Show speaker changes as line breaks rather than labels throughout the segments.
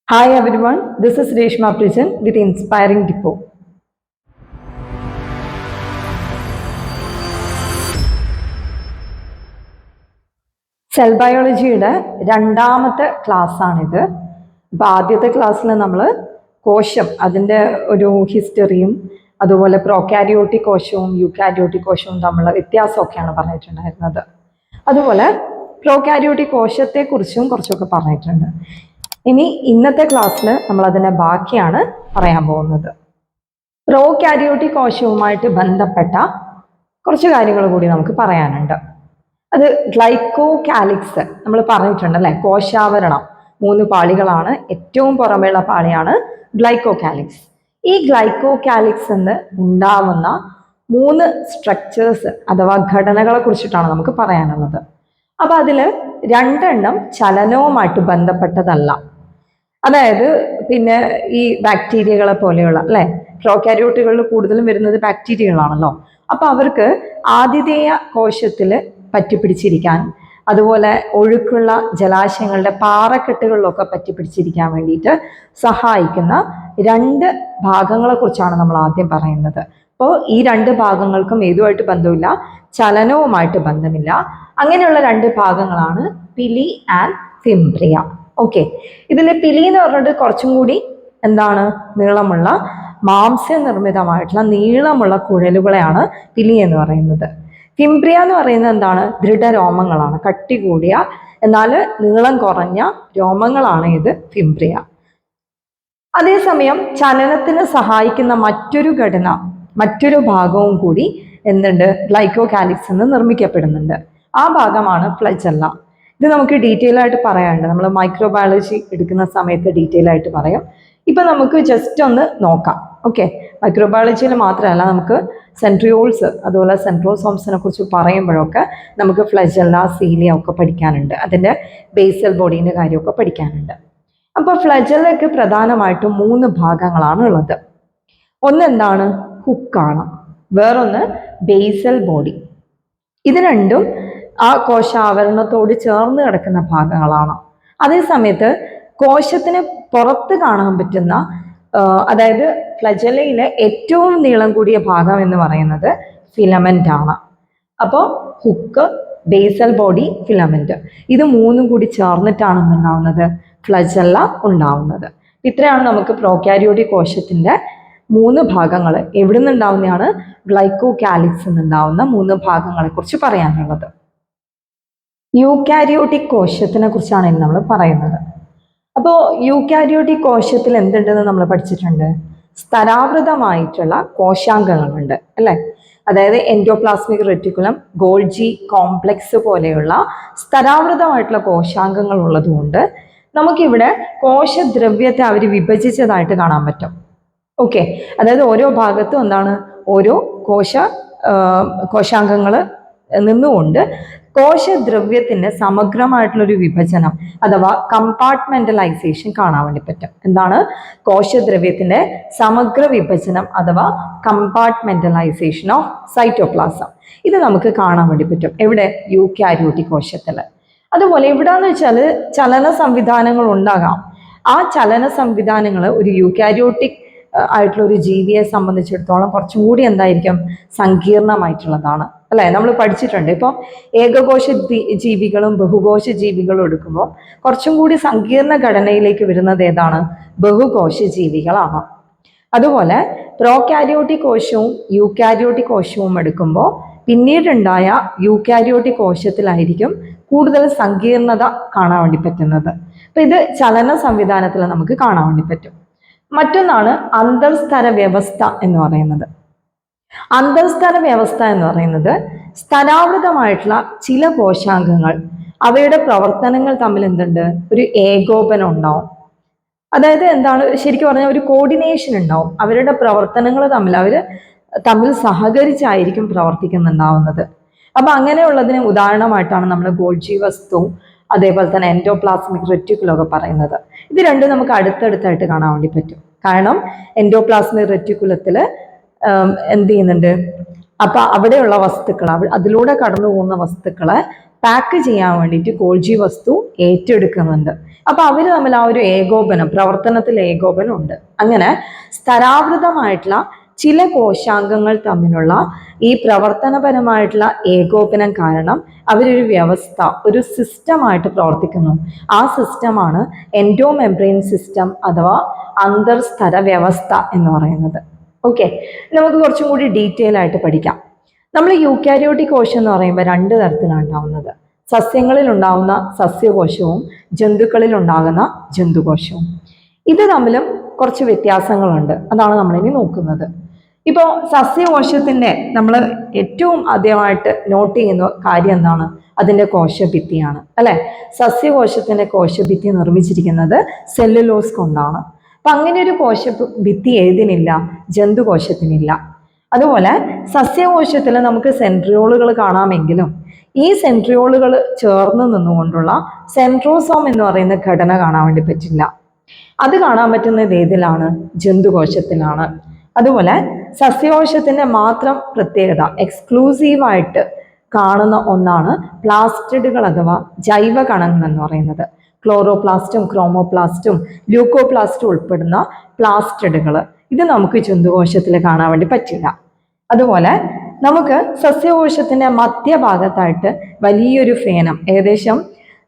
Hi everyone, this is Reshma Prison with Inspiring Depot. Cell ബയോളജിയുടെ രണ്ടാമത്തെ class ആണിത്. അപ്പോൾ ആദ്യത്തെ ക്ലാസ്സിൽ നമ്മൾ കോശം അതിൻ്റെ ഒരു ഹിസ്റ്ററിയും അതുപോലെ പ്രോകാരിയോട്ടിക് കോശവും യൂകാരിയോട്ടിക് കോശവും തമ്മിലുള്ള വ്യത്യാസമൊക്കെയാണ് പറഞ്ഞിട്ടുണ്ടായിരുന്നത്. അതുപോലെ പ്രോകാരിയോട്ടിക് കോശത്തെക്കുറിച്ചും കുറച്ചൊക്കെ പറഞ്ഞിട്ടുണ്ട്. ഇനി ഇന്നത്തെ ക്ലാസ്സിൽ നമ്മൾ അതിൻ്റെ ബാക്കിയാണ് പറയാൻ പോകുന്നത്. പ്രോകാരിയോട്ടിക് കോശവുമായിട്ട് ബന്ധപ്പെട്ട കുറച്ച് കാര്യങ്ങൾ കൂടി നമുക്ക് പറയാനുണ്ട്. അത് ഗ്ലൈക്കോ കാലിക്സ് നമ്മൾ പറഞ്ഞിട്ടുണ്ട് അല്ലെ. കോശാവരണം 3 പാളികളാണ്. ഏറ്റവും പുറമേയുള്ള പാളിയാണ് ഗ്ലൈക്കോ കാലിക്സ്. ഈ ഗ്ലൈക്കോ കാലിക്സ് എന്ന് ഉണ്ടാവുന്ന 3 സ്ട്രക്ചേഴ്സ് അഥവാ ഘടനകളെ കുറിച്ചിട്ടാണ് നമുക്ക് പറയാനുള്ളത്. അപ്പൊ അതില് 2 എണ്ണം ചലനവുമായിട്ട് ബന്ധപ്പെട്ടതല്ല. അതായത് പിന്നെ ഈ ബാക്ടീരിയകളെ പോലെയുള്ള അല്ലെ, പ്രോകാരിയോട്ടുകളിൽ കൂടുതലും വരുന്നത് ബാക്ടീരിയകളാണല്ലോ. അപ്പൊ അവർക്ക് ആതിഥേയ കോശത്തില് പറ്റിപ്പിടിച്ചിരിക്കാൻ, അതുപോലെ ഒഴുക്കുള്ള ജലാശയങ്ങളുടെ പാറക്കെട്ടുകളിലൊക്കെ പറ്റിപ്പിടിച്ചിരിക്കാൻ വേണ്ടിയിട്ട് സഹായിക്കുന്ന 2 ഭാഗങ്ങളെ കുറിച്ചാണ് നമ്മൾ ആദ്യം പറയുന്നത്. അപ്പോൾ ഈ 2 ഭാഗങ്ങൾക്കും ഏതുമായിട്ട് ബന്ധമില്ല, ചലനവുമായിട്ട് ബന്ധമില്ല. അങ്ങനെയുള്ള 2 ഭാഗങ്ങളാണ് പിലി ആൻഡ് ഫിംബ്രിയ. ഓക്കെ, ഇതിൽ പിലി എന്ന് പറഞ്ഞിട്ട് കുറച്ചും കൂടി എന്താണ് നീളമുള്ള മാംസ്യനിർമ്മിതമായിട്ടുള്ള നീളമുള്ള കുഴലുകളെയാണ് പിലി എന്ന് പറയുന്നത്. ഫിംബ്രിയ എന്ന് പറയുന്നത് എന്താണ്, ദൃഢരോമങ്ങളാണ്, കട്ടി കൂടിയ എന്നാൽ നീളം കുറഞ്ഞ രോമങ്ങളാണ് ഇത് ഫിംബ്രിയ. അതേസമയം ചലനത്തിന് സഹായിക്കുന്ന മറ്റൊരു ഘടന, മറ്റൊരു ഭാഗവും കൂടി എന്തുണ്ട്, ഗ്ലൈക്കോ കാലിക്സ് എന്ന് നിർമ്മിക്കപ്പെടുന്നുണ്ട്. ആ ഭാഗമാണ് ഫ്ലജെല്ല. ഇത് നമുക്ക് ഡീറ്റെയിൽ ആയിട്ട് പറയാനുണ്ട്. നമ്മൾ മൈക്രോബയോളജി എടുക്കുന്ന സമയത്ത് ഡീറ്റെയിൽ ആയിട്ട് പറയാം. ഇപ്പൊ നമുക്ക് ജസ്റ്റ് ഒന്ന് നോക്കാം. ഓക്കെ, മൈക്രോബയോളജിയിൽ മാത്രമല്ല, നമുക്ക് സെൻട്രിയോൾസ് അതുപോലെ സെൻട്രോസോംസിനെ കുറിച്ച് പറയുമ്പോഴൊക്കെ നമുക്ക് ഫ്ലജെല്ല, സീലിയ ഒക്കെ പഠിക്കാനുണ്ട്. അതിൻ്റെ ബേസൽ ബോഡീൻ്റെ കാര്യമൊക്കെ പഠിക്കാനുണ്ട്. അപ്പോൾ ഫ്ലജെല്ലയ്ക്ക് പ്രധാനമായിട്ടും 3 ഭാഗങ്ങളാണ് ഉള്ളത്. ഒന്നെന്താണ്, ഹുക്കാണ്. വേറൊന്ന് ബേസൽ ബോഡി. ഇത് രണ്ടും ആ കോശാവരണത്തോട് ചേർന്ന് കിടക്കുന്ന ഭാഗങ്ങളാണ്. അതേസമയത്ത് കോശത്തിന് പുറത്ത് കാണാൻ പറ്റുന്ന അതായത് ഫ്ലജെല്ലയിലെ ഏറ്റവും നീളം കൂടിയ ഭാഗം എന്ന് പറയുന്നത് ഫിലമെന്റ് ആണ്. അപ്പോൾ ഹുക്ക്, ബേസൽ ബോഡി, ഫിലമെന്റ്, ഇത് 3 കൂടി ചേർന്നിട്ടാണ് ഉണ്ടാവുന്നത് ഫ്ലജെല്ല ഉണ്ടാവുന്നത്. ഇത്രയാണ് നമുക്ക് പ്രോകാരിയോട്ടിക് കോശത്തിന്റെ 3 ഭാഗങ്ങൾ എവിടെ നിന്നുണ്ടാവുന്നതാണ്, ഗ്ലൈക്കോ കാലിക്സ് നിന്നുണ്ടാവുന്ന 3 ഭാഗങ്ങളെ കുറിച്ച് പറയാനുള്ളത്. യൂകാരിയോട്ടിക് കോശത്തിനെ കുറിച്ചാണ് ഇന്ന് നമ്മൾ പറയുന്നത്. അപ്പോൾ യൂകാരിയോട്ടിക് കോശത്തിൽ എന്തുണ്ടെന്ന് നമ്മൾ പഠിച്ചിട്ടുണ്ട്. സ്തരാവൃതമായിട്ടുള്ള കോശാംഗങ്ങളുണ്ട് അല്ലെ. അതായത് എൻഡോപ്ലാസ്മിക് റെറ്റിക്കുലം, ഗോൾജി കോംപ്ലക്സ് പോലെയുള്ള സ്തരാവൃതമായിട്ടുള്ള കോശാംഗങ്ങൾ ഉള്ളതുകൊണ്ട് നമുക്കിവിടെ കോശദ്രവ്യത്തെ അവർ വിഭജിച്ചതായിട്ട് കാണാൻ പറ്റും. ഓക്കെ, അതായത് ഓരോ ഭാഗത്തും എന്താണ്, ഓരോ കോശാംഗങ്ങൾ നിന്നുകൊണ്ട് കോശദ്രവ്യത്തിന്റെ സമഗ്രമായിട്ടുള്ളൊരു വിഭജനം അഥവാ കമ്പാർട്ട്മെന്റലൈസേഷൻ കാണാൻ വേണ്ടി പറ്റും. എന്താണ്, കോശദ്രവ്യത്തിന്റെ സമഗ്ര വിഭജനം അഥവാ കമ്പാർട്ട്മെന്റലൈസേഷൻ ഓഫ് സൈറ്റോപ്ലാസം. ഇത് നമുക്ക് കാണാൻ വേണ്ടി പറ്റും. എവിടെ, യൂകാരിയോട്ടിക് കോശത്തിൽ. അതുപോലെ എവിടെന്ന് വെച്ചാൽ ചലന സംവിധാനങ്ങൾ ഉണ്ടാകാം. ആ ചലന സംവിധാനങ്ങൾ ഒരു യൂകാരിയോട്ടിക് ആയിട്ടുള്ള ഒരു ജീവിയെ സംബന്ധിച്ചിടത്തോളം കുറച്ചും കൂടി എന്തായിരിക്കും, സങ്കീർണമായിട്ടുള്ളതാണ് അല്ലെ. നമ്മൾ പഠിച്ചിട്ടുണ്ട്. ഇപ്പോൾ ഏകകോശ ജീവികളും ബഹുകോശ ജീവികളും എടുക്കുമ്പോൾ കുറച്ചും കൂടി സങ്കീർണ ഘടനയിലേക്ക് വരുന്നത് ഏതാണ്, ബഹുകോശ ജീവികളാണ്. അതുപോലെ പ്രോകാരിയോട്ടിക് കോശവും യൂകാരിയോട്ടിക് കോശവും എടുക്കുമ്പോൾ പിന്നീടുണ്ടായ യൂകാരിയോട്ടിക് കോശത്തിലായിരിക്കും കൂടുതൽ സങ്കീർണത കാണാൻ വേണ്ടി പറ്റുന്നത്. അപ്പൊ ഇത് ചലന സംവിധാനത്തിൽ നമുക്ക് കാണാൻ വേണ്ടി പറ്റും. മറ്റൊന്നാണ് അന്തർസ്തര വ്യവസ്ഥ എന്ന് പറയുന്നത്. അന്തർസ്തര വ്യവസ്ഥ എന്ന് പറയുന്നത് സ്തരാവൃതമായിട്ടുള്ള ചില കോശാംഗങ്ങൾ, അവയുടെ പ്രവർത്തനങ്ങൾ തമ്മിൽ എന്തുണ്ട്, ഒരു ഏകോപനം ഉണ്ടാവും. അതായത് എന്താണ്, ശരിക്കും പറഞ്ഞാൽ ഒരു കോർഡിനേഷൻ ഉണ്ടാവും. അവരുടെ പ്രവർത്തനങ്ങൾ അവർ തമ്മിൽ സഹകരിച്ചായിരിക്കും പ്രവർത്തിക്കുന്നുണ്ടാവുന്നത്. അപ്പൊ അങ്ങനെയുള്ളതിന് ഉദാഹരണമായിട്ടാണ് നമ്മൾ ഗോൾജി വസ്തുവും അതേപോലെ തന്നെ എൻഡോപ്ലാസ്മിക് റെറ്റിക്കുലൊക്കെ പറയുന്നത്. ഇത് രണ്ടും നമുക്ക് അടുത്തടുത്തായിട്ട് കാണാൻ വേണ്ടി പറ്റും. കാരണം എൻഡോപ്ലാസ്മിക് റെറ്റിക്കുലത്തിൽ എന്ത് ചെയ്യുന്നുണ്ട്, അപ്പൊ അവിടെയുള്ള വസ്തുക്കൾ, അതിലൂടെ കടന്നു പോകുന്ന വസ്തുക്കളെ പാക്ക് ചെയ്യാൻ വേണ്ടിയിട്ട് ഗോൾജി വസ്തു ഏറ്റെടുക്കുന്നുണ്ട്. അപ്പൊ അവർ തമ്മിൽ ആ ഒരു ഏകോപനം, പ്രവർത്തനത്തിൽ ഏകോപനം ഉണ്ട്. അങ്ങനെ സ്തരാവൃതമായിട്ടുള്ള ചില കോശാംഗങ്ങൾ തമ്മിലുള്ള ഈ പ്രവർത്തനപരമായിട്ടുള്ള ഏകോപനം കാരണം അവരൊരു വ്യവസ്ഥ, ഒരു സിസ്റ്റമായിട്ട് പ്രവർത്തിക്കുന്നു. ആ സിസ്റ്റമാണ് എൻഡോമെംബ്രെയിൻ സിസ്റ്റം അഥവാ അന്തർസ്തര വ്യവസ്ഥ എന്ന് പറയുന്നത്. ഓക്കെ, നമുക്ക് കുറച്ചും കൂടി ഡീറ്റെയിൽ ആയിട്ട് പഠിക്കാം. നമ്മൾ യൂക്കാരിയോട്ടിക് കോശം എന്ന് പറയുമ്പോൾ രണ്ട് തരത്തിലാണ് ഉണ്ടാവുന്നത്. സസ്യങ്ങളിൽ ഉണ്ടാകുന്ന സസ്യകോശവും ജന്തുക്കളിൽ ഉണ്ടാകുന്ന ജന്തുകോശവും. ഇത് തമ്മിലും കുറച്ച് വ്യത്യാസങ്ങളുണ്ട്. അതാണ് നമ്മളിനി നോക്കുന്നത്. ഇപ്പോൾ സസ്യകോശത്തിൻ്റെ നമ്മൾ ഏറ്റവും ആദ്യമായിട്ട് നോട്ട് ചെയ്യുന്ന കാര്യം എന്താണ്? അതിൻ്റെ കോശഭിത്തിയാണ്, അല്ലെ? സസ്യകോശത്തിൻ്റെ കോശഭിത്തി നിർമ്മിച്ചിരിക്കുന്നത് സെല്ലുലോസ് കൊണ്ടാണ്. അപ്പൊ അങ്ങനെ ഒരു കോശഭിത്തി ഏതിനില്ല? ജന്തുകോശത്തിനില്ല. അതുപോലെ സസ്യകോശത്തിൽ നമുക്ക് സെൻട്രിയോളുകൾ കാണാമെങ്കിലും ഈ സെൻട്രിയോളുകൾ ചേർന്ന് നിന്നുകൊണ്ടുള്ള സെൻട്രോസോം എന്ന് പറയുന്ന ഘടന കാണാൻ വേണ്ടി പറ്റില്ല. അത് കാണാൻ പറ്റുന്നത് ഏതിലാണ്? ജന്തുകോശത്തിലാണ്. അതുപോലെ സസ്യകോശത്തിന്റെ മാത്രം പ്രത്യേകത, എക്സ്ക്ലൂസീവായിട്ട് കാണുന്ന ഒന്നാണ് പ്ലാസ്റ്റിഡുകൾ അഥവാ ജൈവ കണങ്ങൾ എന്ന് പറയുന്നത്. ക്ലോറോപ്ലാസ്റ്റും ക്രോമോപ്ലാസ്റ്റും ല്യൂക്കോപ്ലാസ്റ്റും ഉൾപ്പെടുന്ന പ്ലാസ്റ്റിഡുകൾ, ഇത് നമുക്ക് ജന്തുകോശത്തിൽ കാണാൻ വേണ്ടി പറ്റില്ല. അതുപോലെ നമുക്ക് സസ്യകോശത്തിന്റെ മധ്യഭാഗത്തായിട്ട് വലിയൊരു ഫേനം, ഏകദേശം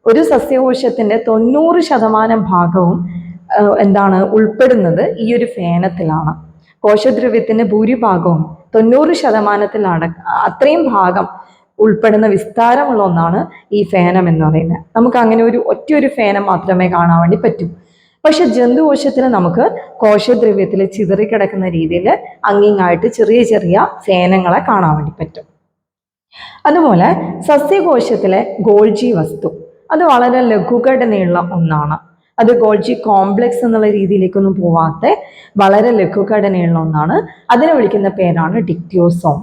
ഒരു സസ്യകോശത്തിന്റെ 90% ഭാഗവും എന്താണ് ഉൾപ്പെടുന്നത് ഈ ഒരു ഫേനത്തിലാണ്. കോശദ്രവ്യത്തിന്റെ ഭൂരിഭാഗവും 90% അത്രയും ഭാഗം ഉൾപ്പെടുന്ന വിസ്താരമുള്ള ഒന്നാണ് ഈ ഫേനം എന്ന് പറയുന്നത്. നമുക്ക് അങ്ങനെ ഒറ്റയൊരു ഫേനം മാത്രമേ കാണാൻ വേണ്ടി പറ്റൂ. പക്ഷെ ജന്തുകോശത്തിൽ നമുക്ക് കോശദ്രവ്യത്തിൽ ചിതറിക്കിടക്കുന്ന രീതിയിൽ അങ്ങിങ്ങായിട്ട് ചെറിയ ചെറിയ ഫേനങ്ങളെ കാണാൻ വേണ്ടി പറ്റും. അതുപോലെ സസ്യകോശത്തിലെ ഗോൾജി വസ്തു അത് വളരെ ലഘുഘടനയുള്ള ഒന്നാണ്. അത് ഗോൾജി കോംപ്ലക്സ് എന്നുള്ള രീതിയിലേക്കൊന്നും പോവാത്ത വളരെ ലഘുഘടനയുള്ള ഒന്നാണ്. അതിനെ വിളിക്കുന്ന പേരാണ് ഡിക്റ്റിയോസോം.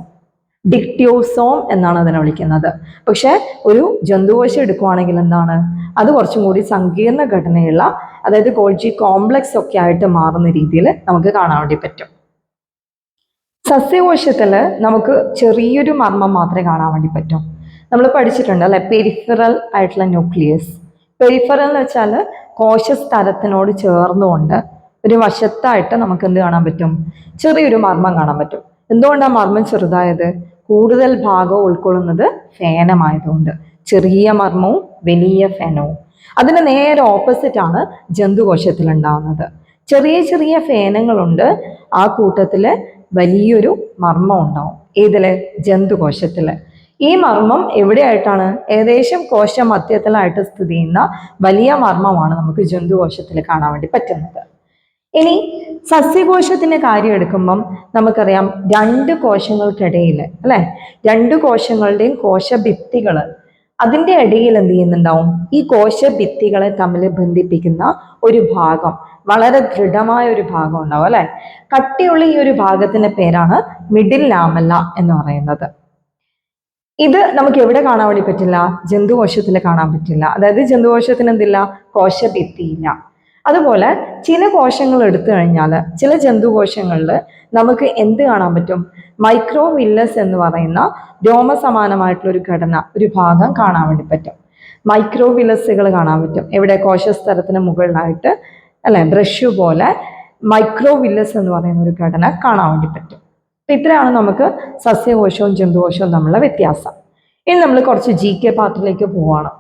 ഡിക്റ്റിയോസോം എന്നാണ് അതിനെ വിളിക്കുന്നത്. പക്ഷെ ഒരു ജന്തുകോശം എടുക്കുവാണെങ്കിൽ എന്താണ്, അത് കുറച്ചും കൂടി സങ്കീർണ ഘടനയുള്ള, അതായത് ഗോൾജി കോംപ്ലക്സ് ഒക്കെ ആയിട്ട് മാറുന്ന രീതിയിൽ നമുക്ക് കാണാൻ വേണ്ടി പറ്റും. സസ്യകോശത്തിൽ നമുക്ക് ചെറിയൊരു മർമ്മം മാത്രമേ കാണാൻ വേണ്ടി പറ്റൂ. നമ്മൾ പഠിച്ചിട്ടുണ്ട് അല്ലെ, പെരിഫറൽ ആയിട്ടുള്ള ന്യൂക്ലിയസ്. പെരിഫറൽ എന്ന് വെച്ചാൽ കോശസ്തരത്തിനോട് ചേർന്നുകൊണ്ട് ഒരു വശത്തായിട്ട് നമുക്ക് എന്ത് കാണാൻ പറ്റും? ചെറിയൊരു മർമ്മം കാണാൻ പറ്റും. എന്തുകൊണ്ടാണ് മർമ്മം ചെറുതായത്? കൂടുതൽ ഭാഗം ഉൾക്കൊള്ളുന്നത് ഫേനമായതുകൊണ്ട്. ചെറിയ മർമ്മവും വലിയ ഫേനവും. അതിന് നേരെ ഓപ്പോസിറ്റ് ആണ് ജന്തുകോശത്തിൽ ഉണ്ടാവുന്നത്. ചെറിയ ചെറിയ ഫേനങ്ങളുണ്ട്, ആ കൂട്ടത്തില് വലിയൊരു മർമ്മം ഉണ്ടാവും. ഏതില്? ജന്തുകോശത്തില്. ഈ മർമ്മം എവിടെയായിട്ടാണ്? ഏകദേശം കോശ മധ്യത്തിലായിട്ട് സ്ഥിതി ചെയ്യുന്ന വലിയ മർമ്മമാണ് നമുക്ക് ജന്തുകോശത്തിൽ കാണാൻ വേണ്ടി പറ്റുന്നത്. ഇനി സസ്യകോശത്തിന്റെ കാര്യം എടുക്കുമ്പം നമുക്കറിയാം, രണ്ട് കോശങ്ങൾക്കിടയിൽ അല്ലെ, രണ്ട് കോശങ്ങളുടെയും കോശഭിത്തികൾ, അതിൻ്റെ ഇടയിൽ എന്ത് ചെയ്യുന്നുണ്ടാവും? ഈ കോശഭിത്തികളെ തമ്മിൽ ബന്ധിപ്പിക്കുന്ന ഒരു ഭാഗം, വളരെ ദൃഢമായ ഒരു ഭാഗം ഉണ്ടാവും അല്ലെ. കട്ടിയുള്ള ഈ ഒരു ഭാഗത്തിന്റെ പേരാണ് മിഡിൽ ലാമെല്ല എന്ന് പറയുന്നത്. ഇത് നമുക്ക് എവിടെ കാണാൻ വേണ്ടി പറ്റില്ല? ജന്തുകോശത്തിൽ കാണാൻ പറ്റില്ല. അതായത് ജന്തുകോശത്തിന് എന്തില്ല? കോശഭിത്തിയില്ല. അതുപോലെ ചില കോശങ്ങൾ എടുത്തു കഴിഞ്ഞാൽ, ചില ജന്തുകോശങ്ങളിൽ നമുക്ക് എന്ത് കാണാൻ പറ്റും? മൈക്രോവില്ലസ് എന്ന് പറയുന്ന രോമസമാനമായിട്ടുള്ള ഒരു ഘടന, ഒരു ഭാഗം കാണാൻ വേണ്ടി പറ്റും. മൈക്രോവില്ലസുകൾ കാണാൻ പറ്റും. എവിടെ? കോശസ്തരത്തിന് മുകളിലായിട്ട് അല്ലെ, ബ്രഷ് പോലെ മൈക്രോവില്ലസ് എന്ന് പറയുന്ന ഒരു ഘടന കാണാൻ വേണ്ടി പറ്റും. ഇത്രയാണ് നമുക്ക് സസ്യകോശവും ജന്തുകോശവും തമ്മിലുള്ള വ്യത്യാസം. ഇനി നമ്മൾ കുറച്ച് GK പാർട്ടിലേക്ക് പോവാണ്.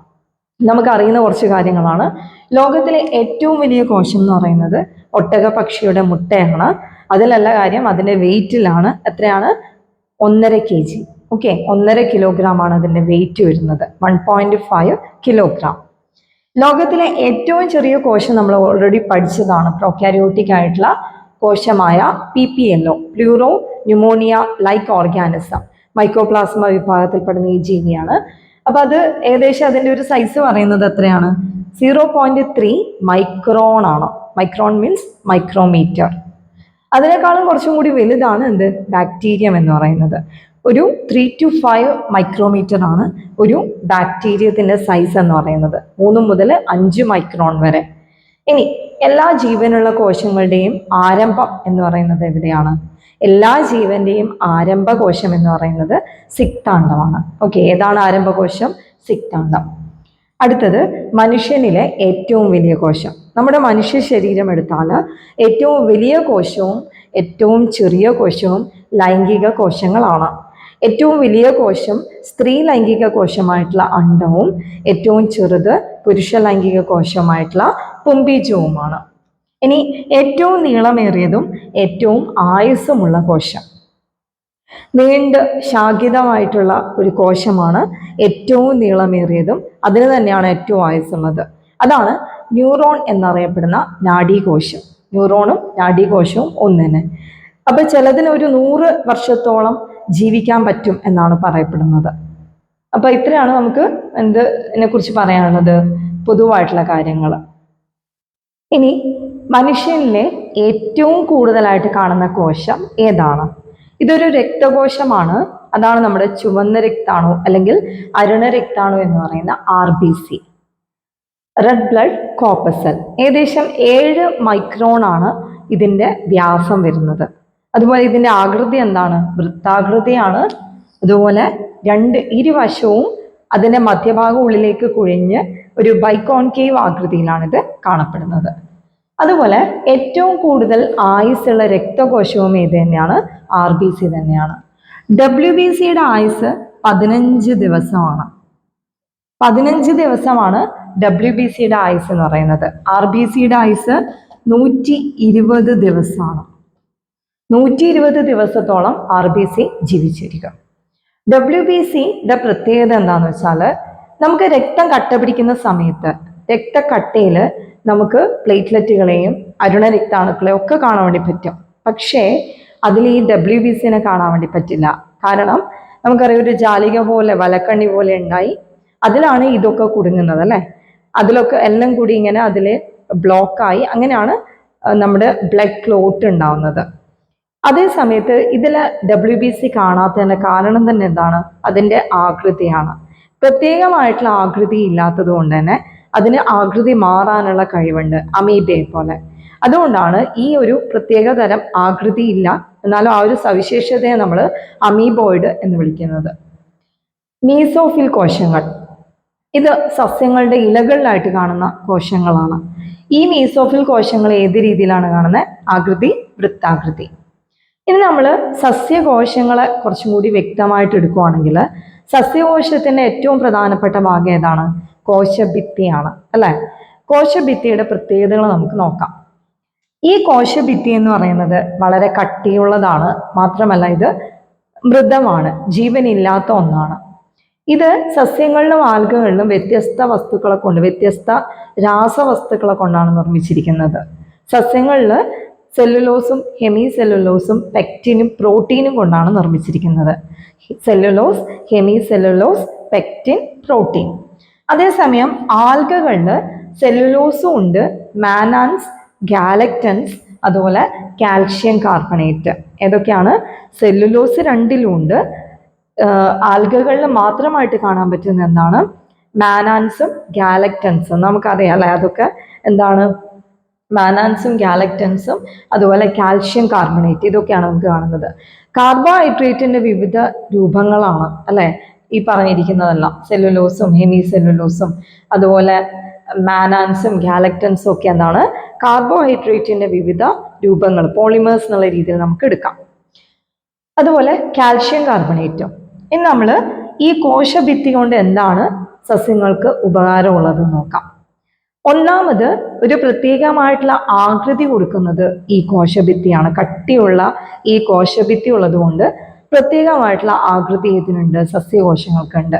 നമുക്കറിയുന്ന കുറച്ച് കാര്യങ്ങളാണ്. ലോകത്തിലെ ഏറ്റവും വലിയ കോശം എന്ന് പറയുന്നത് ഒട്ടക പക്ഷിയുടെ മുട്ടയാണ്. അതിലല്ല കാര്യം, അതിൻ്റെ വെയിറ്റിലാണ്. എത്രയാണ്? 1.5 kg. ഓക്കെ, 1.5 kilogram ആണ് അതിൻ്റെ വെയിറ്റ് വരുന്നത്. 1.5 kilogram. ലോകത്തിലെ ഏറ്റവും ചെറിയ കോശം നമ്മൾ ഓൾറെഡി പഠിച്ചതാണ്, പ്രോകാരിയോട്ടിക് ആയിട്ടുള്ള കോശമായ PPLO, pleuro pneumonia like organism. Mycoplasma വിഭാഗത്തിൽപ്പെടുന്ന ഈ ജീവിയാണ്. അപ്പൊ അത് ഏകദേശം അതിൻ്റെ ഒരു സൈസ് പറയുന്നത് എത്രയാണ്? 0.3 മൈക്രോൺ ആണ്. Micron means micrometre. അതിനേക്കാളും കുറച്ചും കൂടി വലുതാണ് എന്ത്? ബാക്ടീരിയം എന്ന് പറയുന്നത്. ഒരു 3 to 5 മൈക്രോമീറ്റർ ആണ് ഒരു ബാക്ടീരിയത്തിന്റെ സൈസ് എന്ന് പറയുന്നത്. 3 മുതൽ 5 മൈക്രോൺ വരെ. ഇനി എല്ലാ ജീവനുള്ള കോശങ്ങളുടെയും ആരംഭം എന്ന് പറയുന്നത് എവിടെയാണ്? എല്ലാ ജീവന്റെയും ആരംഭകോശം എന്ന് പറയുന്നത് സിക്താണ്ഡമാണ്. ഓക്കെ, ഏതാണ് ആരംഭകോശം? സിക്താണ്ഡം. അടുത്തത് മനുഷ്യനിലെ ഏറ്റവും വലിയ കോശം. നമ്മുടെ മനുഷ്യ ശരീരം എടുത്താൽ ഏറ്റവും വലിയ കോശവും ഏറ്റവും ചെറിയ കോശവും ലൈംഗിക കോശങ്ങളാണ്. ഏറ്റവും വലിയ കോശം സ്ത്രീ ലൈംഗിക കോശമായിട്ടുള്ള അണ്ഡവും ഏറ്റവും ചെറുത് പുരുഷ ലൈംഗിക കോശമായിട്ടുള്ള പുംബീജവുമാണ്. ഇനി ഏറ്റവും നീളമേറിയതും ഏറ്റവും ആയുസ്സുമുള്ള കോശം, നീണ്ട് ശാഖിതമായിട്ടുള്ള ഒരു കോശമാണ് ഏറ്റവും നീളമേറിയതും അതിന് തന്നെയാണ് ഏറ്റവും ആയുസ്സുള്ളത്. അതാണ് ന്യൂറോൺ എന്നറിയപ്പെടുന്ന നാഡീകോശം. ന്യൂറോണും നാഡീകോശവും ഒന്നിന്. അപ്പൊ ചിലതിന് ഒരു 100 വർഷത്തോളം ജീവിക്കാൻ പറ്റും എന്നാണ് പറയപ്പെടുന്നത്. അപ്പൊ ഇത്രയാണ് നമുക്ക് ഇതിനെ കുറിച്ച് പറയാനുള്ളത്, പൊതുവായിട്ടുള്ള കാര്യങ്ങൾ. ഇനി മനുഷ്യനിലെ ഏറ്റവും കൂടുതലായിട്ട് കാണുന്ന കോശം ഏതാണ്? ഇതൊരു രക്തകോശമാണ്. അതാണ് നമ്മുടെ ചുവന്ന രക്താണു അല്ലെങ്കിൽ അരുണ രക്താണു എന്ന് പറയുന്ന RBC, റെഡ് ബ്ലഡ് കോർപ്പസൽ. ഏകദേശം 7 മൈക്രോൺ ആണ് ഇതിൻ്റെ വ്യാസം വരുന്നത്. അതുപോലെ ഇതിൻ്റെ ആകൃതി എന്താണ്? വൃത്താകൃതിയാണ്. അതുപോലെ ഇരുവശവും അതിൻ്റെ മധ്യഭാഗം ഉള്ളിലേക്ക് കുഴിഞ്ഞ് ഒരു ബൈകോൺകേവ് ആകൃതിയിലാണ് ഇത് കാണപ്പെടുന്നത്. അതുപോലെ ഏറ്റവും കൂടുതൽ ആയുസ്സുള്ള രക്തകോശവും ഇത് തന്നെയാണ്, RBC തന്നെയാണ്. WBCയുടെ ആയുസ് 15 ദിവസമാണ്. 15 ദിവസമാണ് WBCയുടെ ആയുസ് എന്ന് പറയുന്നത്. RBCയുടെ ആയുസ് 120 ദിവസമാണ്. 120 ദിവസത്തോളം RBC ജീവിച്ചിരിക്കും. WBCയുടെ പ്രത്യേകത എന്താണെന്ന് വെച്ചാൽ, നമുക്ക് രക്തം കട്ട പിടിക്കുന്ന സമയത്ത് രക്തക്കട്ടയിൽ നമുക്ക് പ്ലേറ്റ്ലെറ്റുകളെയും അരുണ രക്താണുക്കളെയും ഒക്കെ കാണാൻ വേണ്ടി പറ്റും. പക്ഷേ അതിൽ ഈ WBCനെ കാണാൻ വേണ്ടി പറ്റില്ല. കാരണം നമുക്കറിയാം, ഒരു ജാലിക പോലെ വലക്കണ്ണി പോലെ ഉണ്ടായി അതിലാണ് ഇതൊക്കെ കുടുങ്ങുന്നത് അല്ലേ. അതിലൊക്കെ എല്ലാം കൂടി ഇങ്ങനെ അതിൽ ബ്ലോക്കായി അങ്ങനെയാണ് നമ്മുടെ ബ്ലഡ് ക്ലോട്ട് ഉണ്ടാവുന്നത്. അതേ സമയത്ത് ഇതിൽ WBC കാണാത്തതിൻ്റെ കാരണം തന്നെ എന്താണ്? അതിൻ്റെ ആകൃതിയാണ്. പ്രത്യേകമായിട്ടുള്ള ആകൃതി ഇല്ലാത്തത് കൊണ്ട് തന്നെ അതിന് ആകൃതി മാറാനുള്ള കഴിവുണ്ട്, അമീബയെ പോലെ. അതുകൊണ്ടാണ് ഈ ഒരു പ്രത്യേക തരം ആകൃതി ഇല്ല എന്നാലും ആ ഒരു സവിശേഷതയെ നമ്മൾ അമീബോയിഡ് എന്ന് വിളിക്കുന്നത്. മീസോഫിൽ കോശങ്ങൾ, ഇത് സസ്യങ്ങളുടെ ഇലകളിലായിട്ട് കാണുന്ന കോശങ്ങളാണ്. ഈ മീസോഫിൽ കോശങ്ങൾ ഏത് രീതിയിലാണ് കാണുന്നത്? ആകൃതി വൃത്താകൃതി. ഇനി നമ്മൾ സസ്യകോശങ്ങളെ കുറച്ചും കൂടി വ്യക്തമായിട്ട് എടുക്കുകയാണെങ്കിൽ, സസ്യകോശത്തിന്റെ ഏറ്റവും പ്രധാനപ്പെട്ട ഭാഗം ഏതാണ്? കോശഭിത്തിയാണ് അല്ലെ. കോശഭിത്തിയുടെ പ്രത്യേകതകൾ നമുക്ക് നോക്കാം. ഈ കോശഭിത്തി എന്ന് പറയുന്നത് വളരെ കട്ടിയുള്ളതാണ്. മാത്രമല്ല ഇത് മൃതമാണ്, ജീവനില്ലാത്ത ഒന്നാണ്. ഇത് സസ്യങ്ങളിലും ആൽഗകളിലും വ്യത്യസ്ത വസ്തുക്കളെ കൊണ്ട്, വ്യത്യസ്ത രാസവസ്തുക്കളെ കൊണ്ടാണ് നിർമ്മിച്ചിരിക്കുന്നത്. സസ്യങ്ങളിൽ സെല്ലുലോസും ഹെമി സെല്ലുലോസും പെക്റ്റിനും പ്രോട്ടീനും കൊണ്ടാണ് നിർമ്മിച്ചിരിക്കുന്നത്. Cellulose, hemi cellulose, pectin, protein. അതേസമയം ആൽഗകളിൽ സെല്ലുലോസും ഉണ്ട്, മാനാൻസ്, ഗാലക്ടൻസ്, അതുപോലെ കാൽഷ്യം കാർബണേറ്റ്. ഏതൊക്കെയാണ്? സെല്ലുലോസ് രണ്ടിലും ഉണ്ട്. ആൽഗകളിൽ മാത്രമായിട്ട് കാണാൻ പറ്റുന്ന എന്താണ്? മാനാൻസും ഗാലക്ടൻസും. നമുക്കറിയാം അല്ലെ, അതൊക്കെ എന്താണ്? മാനാൻസും ഗാലക്ടൻസും അതുപോലെ കാൽഷ്യം കാർബണേറ്റ്, ഇതൊക്കെയാണ് നമുക്ക് കാണുന്നത്. കാർബോഹൈഡ്രേറ്റിന്റെ വിവിധ രൂപങ്ങളാണ് അല്ലെ ഈ പറഞ്ഞിരിക്കുന്നതെല്ലാം. സെല്ലുലോസും ഹെമി സെല്ലുലോസും അതുപോലെ മാനാൻസും ഗാലക്ടൻസും ഒക്കെ എന്താണ്? കാർബോഹൈഡ്രേറ്റിന്റെ വിവിധ രൂപങ്ങൾ, പോളിമേഴ്സ് എന്നുള്ള രീതിയിൽ നമുക്ക് എടുക്കാം. അതുപോലെ കാൽഷ്യം കാർബണേറ്റും. ഇനി നമ്മൾ ഈ കോശഭിത്തി കൊണ്ട് എന്താണ് സസ്യങ്ങൾക്ക് ഉപകാരമുള്ളതെന്ന് നോക്കാം. ഒന്നാമത്, ഒരു പ്രത്യേകമായിട്ടുള്ള ആകൃതി കൊടുക്കുന്നത് ഈ കോശഭിത്തിയാണ്. കട്ടിയുള്ള ഈ കോശഭിത്തി ഉള്ളത് കൊണ്ട് പ്രത്യേകമായിട്ടുള്ള ആകൃതി ഇതിനുണ്ട്, സസ്യകോശങ്ങൾക്കുണ്ട്.